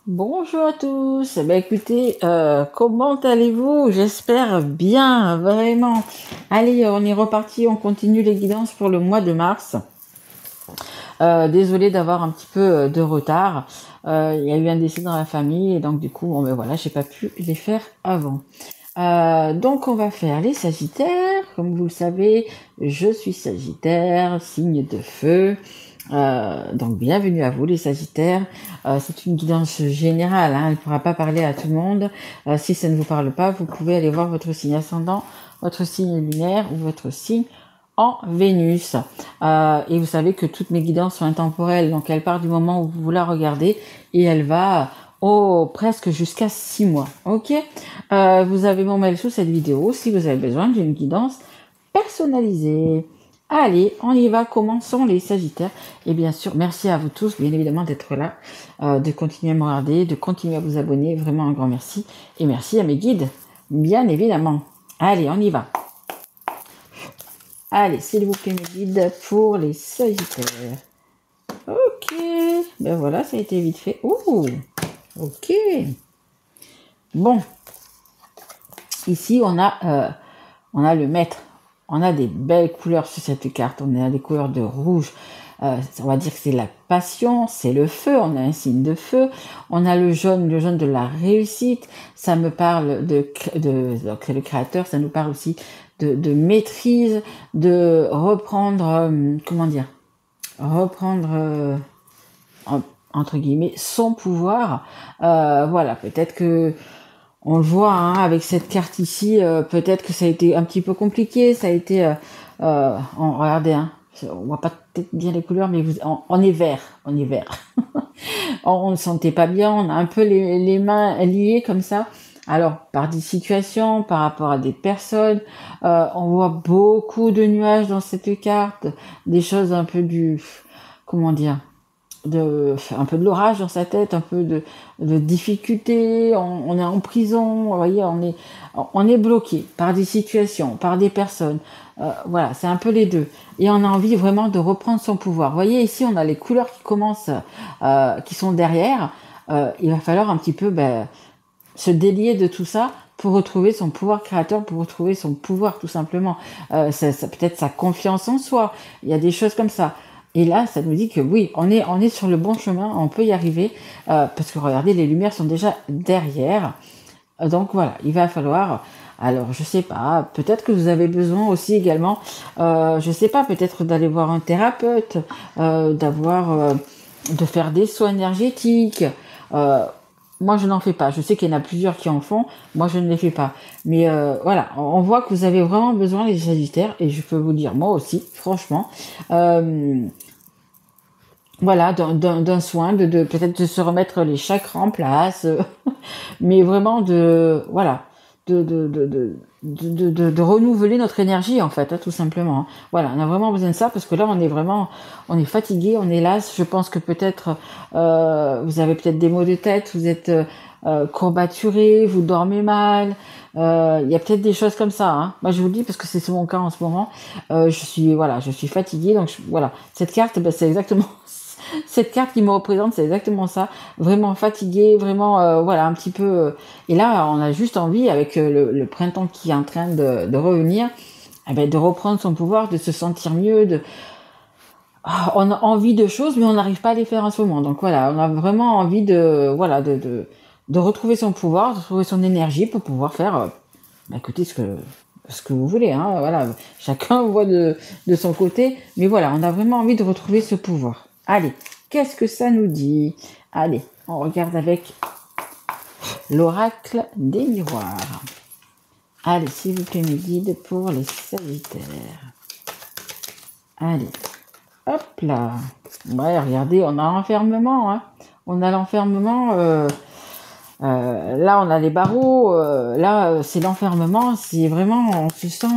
Bonjour à tous. Écoutez, comment allez-vous? J'espère bien, vraiment. Allez, on est reparti, on continue les guidances pour le mois de mars. Désolée d'avoir un petit peu de retard. Il y a eu un décès dans la famille et donc du coup, voilà, j'ai pas pu les faire avant. Donc on va faire les Sagittaires. Comme vous le savez, je suis Sagittaire, signe de feu. Donc bienvenue à vous les Sagittaires. C'est une guidance générale, hein, elle ne pourra pas parler à tout le monde. Si ça ne vous parle pas, vous pouvez aller voir votre signe ascendant, votre signe lunaire ou votre signe en Vénus. Et vous savez que toutes mes guidances sont intemporelles, donc elle part du moment où vous la regardez et elle va presque jusqu'à 6 mois. Ok. Vous avez mon mail sous cette vidéo si vous avez besoin d'une guidance personnalisée. Allez, on y va, commençons les Sagittaires. Et bien sûr, merci à vous tous, bien évidemment, d'être là, de continuer à me regarder, de continuer à vous abonner. Vraiment un grand merci. Et merci à mes guides, bien évidemment. Allez, on y va. Allez, s'il vous plaît, mes guides, pour les Sagittaires. Ok, ben voilà, ça a été vite fait. Oh, ok. Bon, ici, on a le maître. On a des belles couleurs sur cette carte. On a des couleurs de rouge. On va dire que c'est la passion, c'est le feu. On a un signe de feu. On a le jaune de la réussite. Ça me parle donc c'est le créateur. Ça nous parle aussi de maîtrise, de reprendre, entre guillemets son pouvoir. Voilà, peut-être que on le voit hein, avec cette carte ici, peut-être que ça a été un petit peu compliqué, ça a été, regardez, hein, on voit pas peut-être bien les couleurs, mais on est vert, on ne sentait pas bien, on a un peu les mains liées comme ça. Alors, par des situations, par rapport à des personnes, on voit beaucoup de nuages dans cette carte, des choses un peu un peu de l'orage dans sa tête, un peu de difficulté, on est en prison, vous voyez, on est bloqué par des situations, par des personnes. Voilà, c'est un peu les deux. Et on a envie vraiment de reprendre son pouvoir. Vous voyez, ici, on a les couleurs qui commencent, qui sont derrière. Il va falloir un petit peu se délier de tout ça pour retrouver son pouvoir créateur, pour retrouver son pouvoir tout simplement. Ça peut-être sa confiance en soi. Il y a des choses comme ça. Et là, ça nous dit que oui, on est sur le bon chemin, on peut y arriver, parce que regardez, les lumières sont déjà derrière. Donc voilà, il va falloir, alors je sais pas, peut-être que vous avez besoin aussi également, je sais pas, peut-être d'aller voir un thérapeute, de faire des soins énergétiques. Moi, je n'en fais pas. Je sais qu'il y en a plusieurs qui en font. Moi, je ne les fais pas. Mais voilà, on voit que vous avez vraiment besoin les Sagittaires, et je peux vous dire moi aussi, franchement. Voilà, d'un soin, de peut-être de se remettre les chakras en place, mais vraiment de renouveler notre énergie en fait, hein, tout simplement. Hein. Voilà, on a vraiment besoin de ça parce que là on est fatigué, on est las. Je pense que peut-être vous avez peut-être des maux de tête, vous êtes courbaturé, vous dormez mal. Il y a peut-être des choses comme ça. Hein. Moi je vous le dis parce que c'est mon cas en ce moment. Je suis fatiguée donc voilà. Cette carte, c'est exactement cette carte qui me représente, c'est exactement ça. Vraiment fatigué, vraiment, voilà, un petit peu. Et là, on a juste envie, avec le printemps qui est en train de revenir, de reprendre son pouvoir, de se sentir mieux. On a envie de choses, mais on n'arrive pas à les faire en ce moment. Donc voilà, on a vraiment envie de retrouver son pouvoir, de retrouver son énergie pour pouvoir faire, écoutez, ce que vous voulez. Hein, voilà, chacun voit de son côté. Mais voilà, on a vraiment envie de retrouver ce pouvoir. Allez, qu'est-ce que ça nous dit? Allez, on regarde avec l'oracle des miroirs. Allez, s'il vous plaît, mes guides pour les Sagittaires. Allez, hop là. Ouais, regardez, on a l'enfermement. Hein. On a l'enfermement. Là, on a les barreaux. Là, c'est l'enfermement. C'est vraiment, on se sent...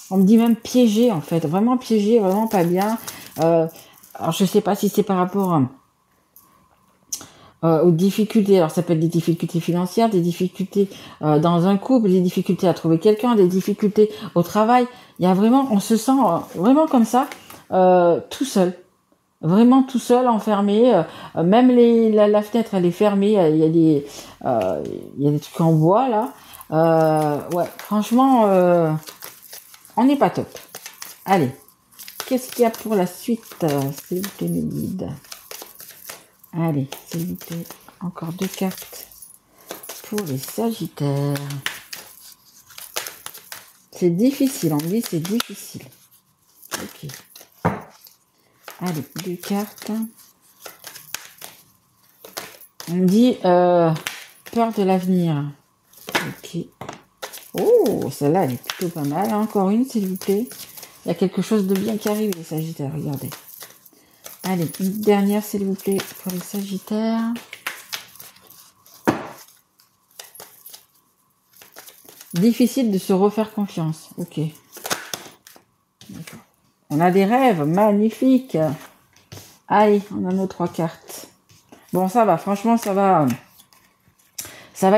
on me dit même piégé en fait, vraiment piégé, vraiment pas bien. Alors je sais pas si c'est par rapport aux difficultés. Alors ça peut être des difficultés financières, des difficultés dans un couple, des difficultés à trouver quelqu'un, des difficultés au travail. Il y a vraiment, on se sent vraiment comme ça, tout seul. Vraiment tout seul, enfermé. Même la fenêtre, elle est fermée. Il y a des trucs en bois, là. Ouais, franchement, on n'est pas top. Allez, qu'est-ce qu'il y a pour la suite, s'il vous plaît, mes guides? Allez, s'il vous plaît, encore 2 cartes pour les Sagittaires. C'est difficile, on me dit c'est difficile. Ok. Allez, 2 cartes. On me dit peur de l'avenir. Ok. Oh, celle-là, elle est plutôt pas mal. Encore une, s'il vous plaît. Il y a quelque chose de bien qui arrive, les Sagittaires, regardez. Allez, une dernière, s'il vous plaît, pour les Sagittaires. Difficile de se refaire confiance. Ok. D'accord. On a des rêves magnifiques. Allez, on a nos 3 cartes. Bon, ça va, franchement, ça va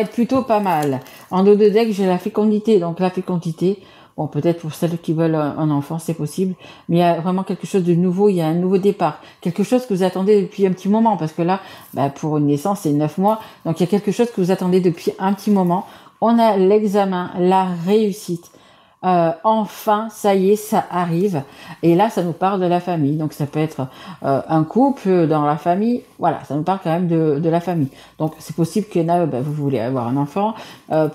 être plutôt pas mal. En dos de deck, j'ai la fécondité. Donc la fécondité, bon, peut-être pour celles qui veulent un enfant, c'est possible. Mais il y a vraiment quelque chose de nouveau. Il y a un nouveau départ. Quelque chose que vous attendez depuis un petit moment. Parce que là, pour une naissance, c'est 9 mois. Donc il y a quelque chose que vous attendez depuis un petit moment. On a l'examen, la réussite. Enfin, ça y est, ça arrive. Et là, ça nous parle de la famille. Donc, ça peut être un couple dans la famille. Voilà, ça nous parle quand même de la famille. Donc, c'est possible qu'il y en a, vous voulez avoir un enfant.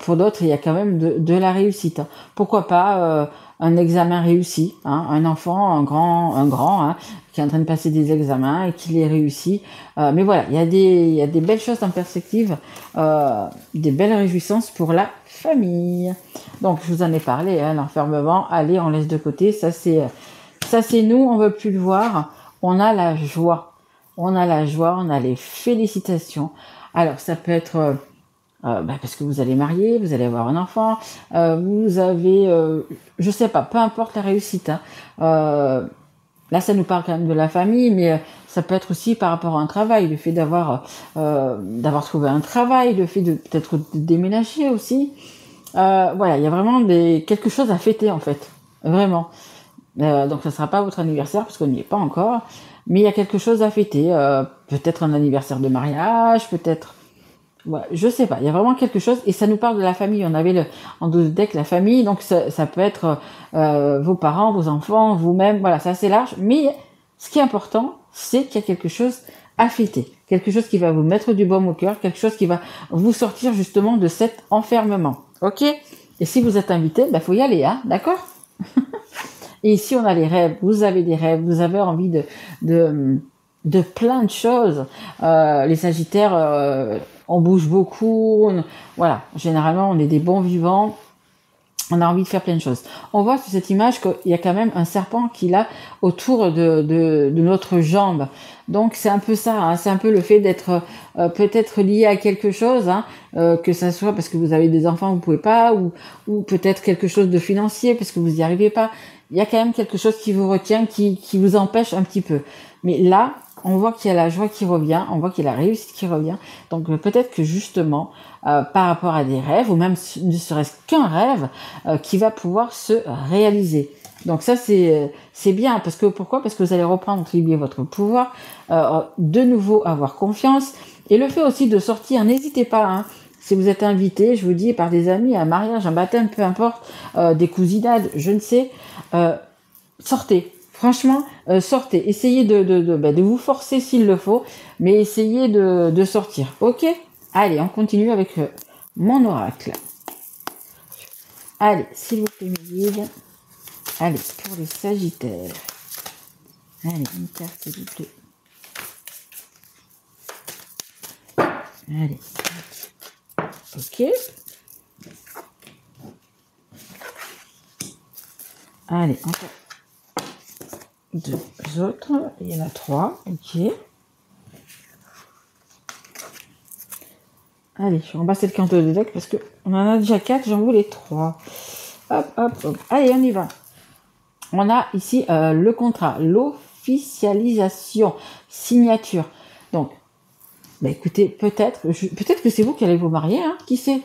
Pour d'autres, il y a quand même de la réussite. Pourquoi pas un examen réussi, hein, un enfant, un grand, hein, qui est en train de passer des examens et qui les réussit. Mais voilà, il y a des belles choses en perspective, des belles réjouissances pour la famille. Donc, je vous en ai parlé, hein, l'enfermement. Allez, on laisse de côté. Ça, c'est nous. On veut plus le voir. On a la joie. On a la joie. On a les félicitations. Alors, ça peut être parce que vous allez marier, vous allez avoir un enfant, vous avez, je sais pas, peu importe la réussite. Hein. Là, ça nous parle quand même de la famille, mais ça peut être aussi par rapport à un travail, le fait d'avoir trouvé un travail, le fait de peut-être déménager aussi. Voilà, il y a vraiment quelque chose à fêter en fait, vraiment. Donc, ça sera pas votre anniversaire parce qu'on n'y est pas encore, mais il y a quelque chose à fêter. Peut-être un anniversaire de mariage, peut-être. Ouais, je sais pas, il y a vraiment quelque chose et ça nous parle de la famille. On avait en dos de deck la famille, donc ça peut être vos parents, vos enfants, vous-même, voilà, c'est assez large. Mais ce qui est important, c'est qu'il y a quelque chose à fêter, quelque chose qui va vous mettre du baume au cœur, quelque chose qui va vous sortir justement de cet enfermement. Ok? Et si vous êtes invité, faut y aller, hein, d'accord? Et ici on a les rêves. Vous avez des rêves, vous avez envie de plein de choses. Les Sagittaires, on bouge beaucoup. Voilà, généralement, on est des bons vivants. On a envie de faire plein de choses. On voit sur cette image qu'il y a quand même un serpent qui est là autour de notre jambe. Donc c'est un peu ça, hein, c'est un peu le fait d'être peut-être lié à quelque chose, hein, que ça soit parce que vous avez des enfants, vous pouvez pas, ou peut-être quelque chose de financier parce que vous n'y arrivez pas. Il y a quand même quelque chose qui vous retient, qui vous empêche un petit peu. Mais là, on voit qu'il y a la joie qui revient, on voit qu'il y a la réussite qui revient. Donc peut-être que justement, par rapport à des rêves, ou même ne serait-ce qu'un rêve, qui va pouvoir se réaliser. Donc ça, c'est bien. Parce que pourquoi? Parce que vous allez reprendre, entre guillemets, votre pouvoir, de nouveau avoir confiance. Et le fait aussi de sortir, n'hésitez pas, hein. Si vous êtes invité, je vous dis, par des amis, un mariage, un baptême, peu importe, des cousinades, je ne sais, sortez. Franchement, sortez. Essayez de vous forcer s'il le faut, mais essayez de sortir. Ok? Allez, on continue avec mon oracle. Allez, s'il vous plaît, mes guides. Allez, pour les Sagittaires. Allez, une carte, s'il vous plaît. Allez. Ok. Allez, encore 2 autres. Il y en a 3. Ok. Allez, je vais remplacer le canto de deck parce que on en a déjà 4, j'en voulais 3. Hop, hop, hop. Allez, on y va. On a ici le contrat, l'officialisation, signature. Donc, écoutez, peut-être que c'est vous qui allez vous marier, hein, qui sait?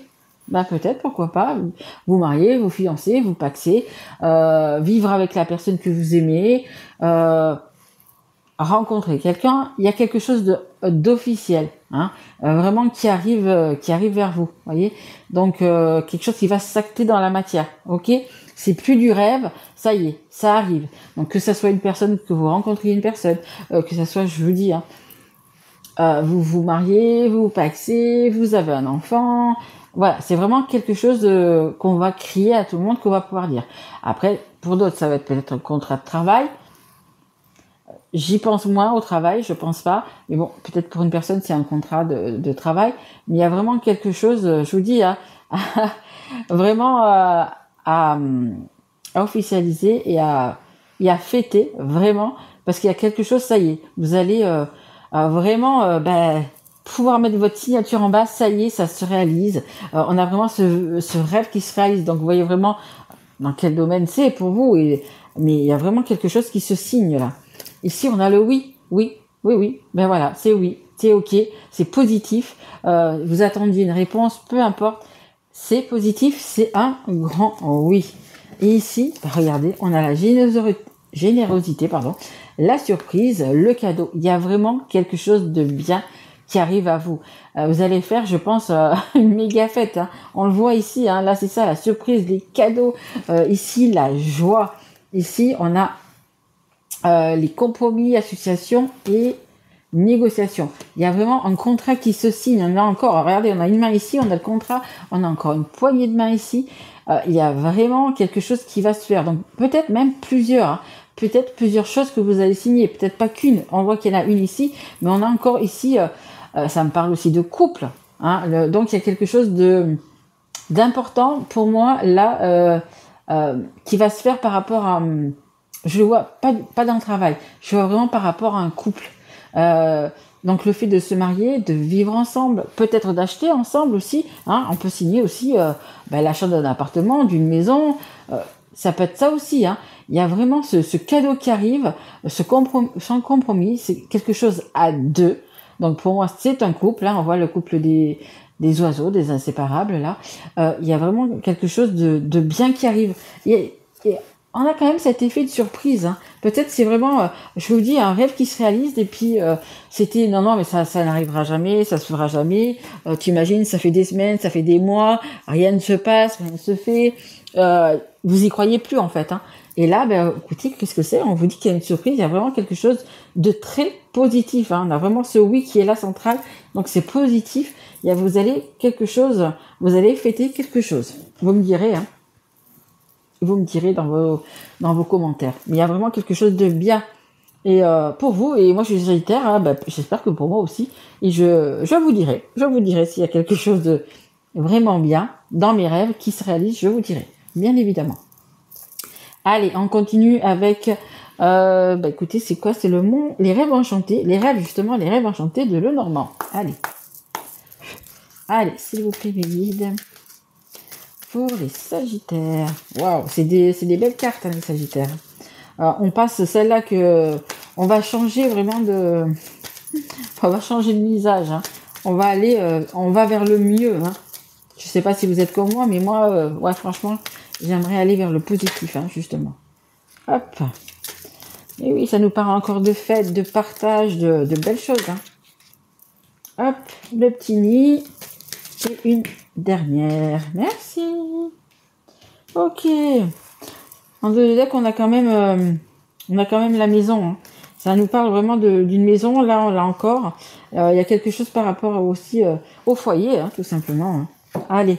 Peut-être, pourquoi pas, vous marier, vous fiancer, vous paxer, vivre avec la personne que vous aimez, rencontrer quelqu'un, il y a quelque chose d'officiel, hein, vraiment qui arrive vers vous, voyez. Donc quelque chose qui va s'acter dans la matière, ok. C'est plus du rêve, ça y est, ça arrive. Donc que ça soit une personne, que vous rencontriez une personne, que ça soit, je vous dis, hein, vous vous mariez, vous paxez, vous avez un enfant. Voilà, c'est vraiment quelque chose qu'on va crier à tout le monde, qu'on va pouvoir dire. Après, pour d'autres, ça va être peut-être un contrat de travail. J'y pense moins au travail, je pense pas. Mais bon, peut-être pour une personne, c'est un contrat de travail. Mais il y a vraiment quelque chose, je vous dis, vraiment à officialiser et à fêter, vraiment. Parce qu'il y a quelque chose, ça y est, vous allez vraiment pouvoir mettre votre signature en bas, ça y est, ça se réalise. On a vraiment ce rêve qui se réalise. Donc vous voyez vraiment dans quel domaine c'est pour vous. Mais il y a vraiment quelque chose qui se signe là. Ici, on a le oui, oui, oui, oui. Ben voilà, c'est oui, c'est ok, c'est positif. Vous attendiez une réponse, peu importe. C'est positif, c'est un grand oui. Et ici, regardez, on a la générosité, pardon, la surprise, le cadeau. Il y a vraiment quelque chose de bien qui arrive à vous. Vous allez faire, je pense, une méga fête. Hein. On le voit ici, hein, là c'est ça, la surprise, les cadeaux. Ici, la joie. Ici, on a les compromis, associations et négociations. Il y a vraiment un contrat qui se signe. On a encore, regardez, on a une main ici, on a le contrat, on a encore une poignée de main ici. Il y a vraiment quelque chose qui va se faire. Donc peut-être même plusieurs. Hein. Peut-être plusieurs choses que vous allez signer. Peut-être pas qu'une. On voit qu'il y en a une ici, mais on a encore ici, ça me parle aussi de couple. Hein. Donc il y a quelque chose d'important pour moi là qui va se faire par rapport à... je le vois pas dans le travail, je vois vraiment par rapport à un couple. Donc le fait de se marier, de vivre ensemble, peut-être d'acheter ensemble aussi, hein, on peut signer aussi l'achat d'un appartement, d'une maison, ça peut être ça aussi. Hein. Il y a vraiment ce cadeau qui arrive, sans compromis, c'est quelque chose à deux. Donc pour moi c'est un couple, hein, on voit le couple des oiseaux, des inséparables là. Il y a vraiment quelque chose de bien qui arrive. Et on a quand même cet effet de surprise. Hein. Peut-être c'est vraiment, je vous dis, un rêve qui se réalise et puis c'était non mais ça n'arrivera jamais, ça se fera jamais. T'imagines, ça fait des semaines, ça fait des mois, rien ne se passe, rien ne se fait. Vous y croyez plus en fait. Hein. Et là, écoutez, qu'est-ce que c'est? On vous dit qu'il y a une surprise, il y a vraiment quelque chose de très positif. Hein. On a vraiment ce oui qui est là central, donc c'est positif. Vous allez fêter quelque chose. Vous me direz. Hein. Vous me direz dans vos commentaires. Mais il y a vraiment quelque chose de bien. Et pour vous, et moi je suis Sagittaire, hein, j'espère que pour moi aussi. Et je vous dirai s'il y a quelque chose de vraiment bien dans mes rêves qui se réalise, je vous dirai, bien évidemment. Allez, on continue avec, écoutez, c'est quoi? C'est les rêves enchantés, les rêves enchantés de Lenormand. Allez, s'il vous plaît, mes guides. Pour les Sagittaires. Waouh, c'est des belles cartes, hein, les Sagittaires. Alors, on passe celle-là on va changer vraiment on va changer de visage. Hein. On va vers le mieux. Hein. Je sais pas si vous êtes comme moi, mais moi, franchement, j'aimerais aller vers le positif, hein, justement. Hop. Et oui, ça nous parle encore de fête, de partage, de belles choses. Hein. Hop, le petit nid. Et une dernière. Merci. Ok. En deux decks, on a quand même la maison. Hein. Ça nous parle vraiment d'une maison. Là, on l'a encore. Il y a quelque chose par rapport aussi au foyer, hein, tout simplement. Hein. Allez.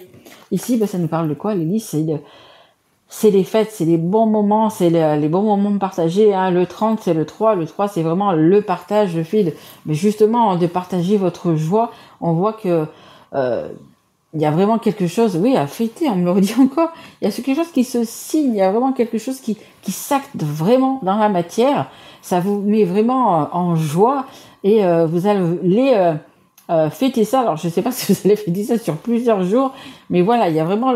Ici, ça nous parle de quoi, Lily? C'est les fêtes, c'est les bons moments, c'est les bons moments partagés. Hein. Le 30, c'est le 3. Le 3, c'est vraiment le partage, le fait mais justement, de partager votre joie. On voit que il y a vraiment quelque chose, oui, à fêter, on me le redit encore. Il y a quelque chose qui se signe, il y a vraiment quelque chose qui s'acte vraiment dans la matière. Ça vous met vraiment en joie et vous allez fêter ça. Alors, je ne sais pas si vous allez fêter ça sur plusieurs jours, mais voilà, il y a vraiment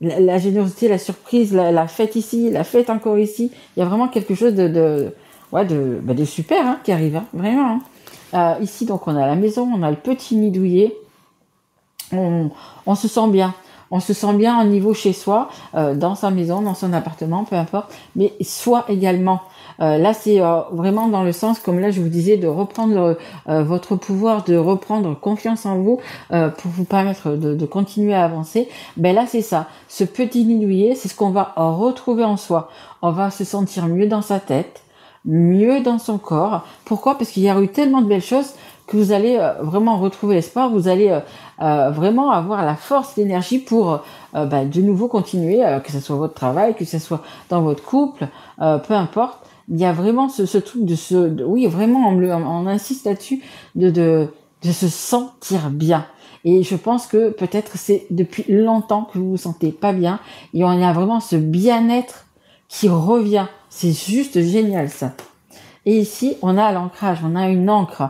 la générosité, la surprise, la fête ici, la fête encore ici. Il y a vraiment quelque chose de super hein, qui arrive, hein, vraiment. Hein. Ici, donc, on a la maison, on a le petit nid douillet. On se sent bien. On se sent bien au niveau chez soi, dans sa maison, dans son appartement, peu importe. Mais soi également. Là, c'est vraiment dans le sens, comme là je vous disais, de reprendre votre pouvoir, de reprendre confiance en vous pour vous permettre de continuer à avancer. Ben là, c'est ça. Ce petit nidouillet, c'est ce qu'on va retrouver en soi. On va se sentir mieux dans sa tête, mieux dans son corps. Pourquoi? Parce qu'il y a eu tellement de belles choses que vous allez vraiment retrouver l'espoir, vous allez vraiment avoir la force, l'énergie pour de nouveau continuer, que ce soit votre travail, que ce soit dans votre couple, peu importe. Il y a vraiment ce truc oui, vraiment, on insiste là-dessus, de se sentir bien. Et je pense que peut-être c'est depuis longtemps que vous vous sentez pas bien, et on a vraiment ce bien-être qui revient. C'est juste génial, ça. Et ici, on a l'ancrage, on a une encre.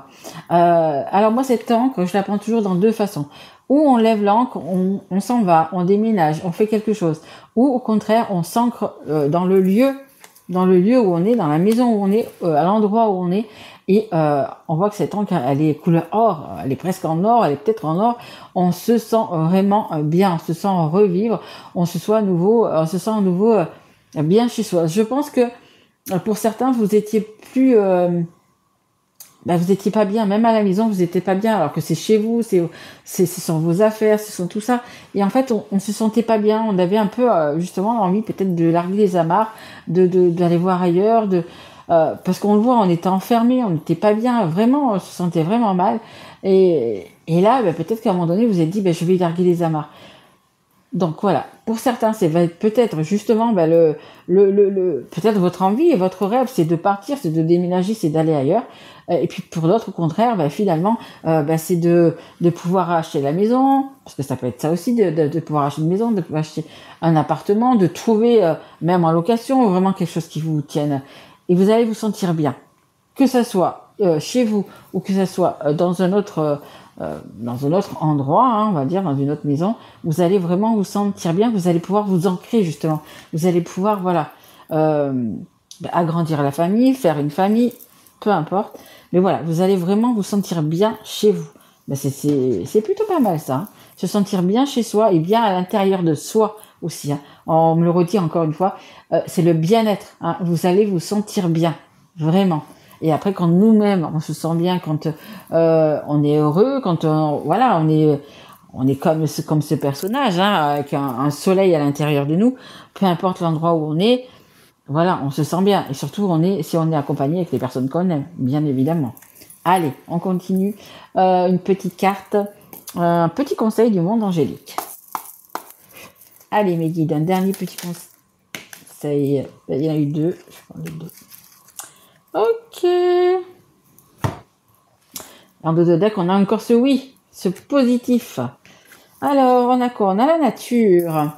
Alors moi, cette encre, je la prends toujours dans deux façons. Ou on lève l'encre, on s'en va, on déménage, on fait quelque chose. Ou au contraire, on s'ancre dans le lieu où on est, dans la maison où on est, à l'endroit où on est. Et on voit que cette encre, elle est couleur or, elle est presque en or, elle est peut-être en or. On se sent vraiment bien, on se sent revivre, on se sent à nouveau bien chez soi. Je pense que pour certains, vous étiez plus, vous étiez pas bien, même à la maison, vous étiez pas bien, alors que c'est chez vous, ce sont vos affaires, ce sont tout ça. Et en fait, on se sentait pas bien, on avait un peu justement envie peut-être de larguer les amarres, d'aller voir ailleurs, parce qu'on le voit, on était enfermés, on n'était pas bien, vraiment, on se sentait vraiment mal. Et là, peut-être qu'à un moment donné, vous vous êtes dit, je vais larguer les amarres. Donc voilà, pour certains, c'est peut-être justement peut-être votre envie et votre rêve, c'est de partir, c'est de déménager, c'est d'aller ailleurs. Et puis pour d'autres, au contraire, finalement, c'est de pouvoir acheter la maison, parce que ça peut être ça aussi, de pouvoir acheter une maison, de pouvoir acheter un appartement, de trouver même en location vraiment quelque chose qui vous tienne. Et vous allez vous sentir bien, que ça soit chez vous ou que ça soit dans un autre endroit, on va dire, dans une autre maison, vous allez vraiment vous sentir bien, vous allez pouvoir vous ancrer justement, vous allez pouvoir agrandir la famille, faire une famille, peu importe, mais voilà, vous allez vraiment vous sentir bien chez vous. C'est plutôt pas mal ça, hein. Se sentir bien chez soi et bien à l'intérieur de soi aussi, hein. On me le redit encore une fois, c'est le bien-être, hein. Vous allez vous sentir bien, vraiment. Et après, quand nous-mêmes, on se sent bien, quand on est heureux, quand on est comme ce personnage, hein, avec un soleil à l'intérieur de nous, peu importe l'endroit où on est, voilà, on se sent bien. Et surtout, si on est accompagné avec les personnes qu'on aime, bien évidemment. Allez, on continue. Une petite carte, un petit conseil du monde angélique. Allez, mes guides, un dernier petit conseil. Il y en a eu deux. Je prends les deux. Ok. En deux de deck, on a encore ce oui, ce positif. Alors, on a quoi? On a la nature.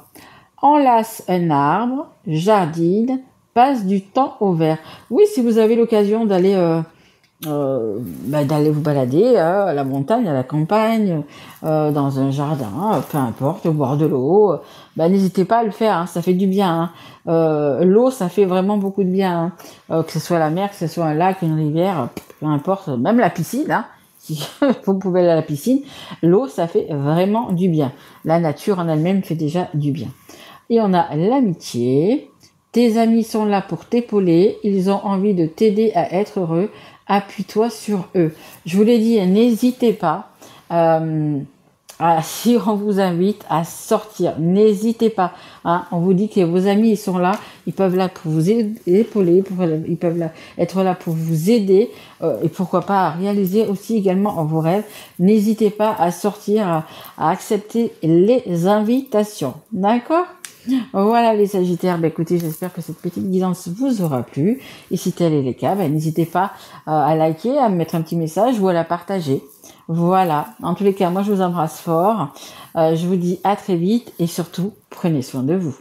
Enlace un arbre, jardine, passe du temps au vert. Oui, si vous avez l'occasion d'aller vous balader à la montagne, à la campagne, dans un jardin, peu importe, au bord de l'eau, n'hésitez pas à le faire, hein, ça fait du bien, hein. L'eau, ça fait vraiment beaucoup de bien, hein. Que ce soit la mer, que ce soit un lac, une rivière, peu importe, même la piscine, hein, si vous pouvez aller à la piscine, l'eau, ça fait vraiment du bien. La nature en elle-même fait déjà du bien. Et on a l'amitié. Tes amis sont là pour t'épauler, ils ont envie de t'aider à être heureux, appuie-toi sur eux. Je vous l'ai dit, n'hésitez pas, si on vous invite à sortir, n'hésitez pas, hein. On vous dit que vos amis, ils sont là, ils peuvent là pour vous épauler, ils peuvent être là pour vous aider, et pourquoi pas à réaliser aussi également vos rêves. N'hésitez pas à sortir, à accepter les invitations, d'accord ? Voilà les Sagittaires, écoutez, j'espère que cette petite guidance vous aura plu. Et si tel est le cas, n'hésitez pas à liker, à me mettre un petit message ou à la partager. Voilà, en tous les cas, moi je vous embrasse fort. Je vous dis à très vite et surtout, prenez soin de vous.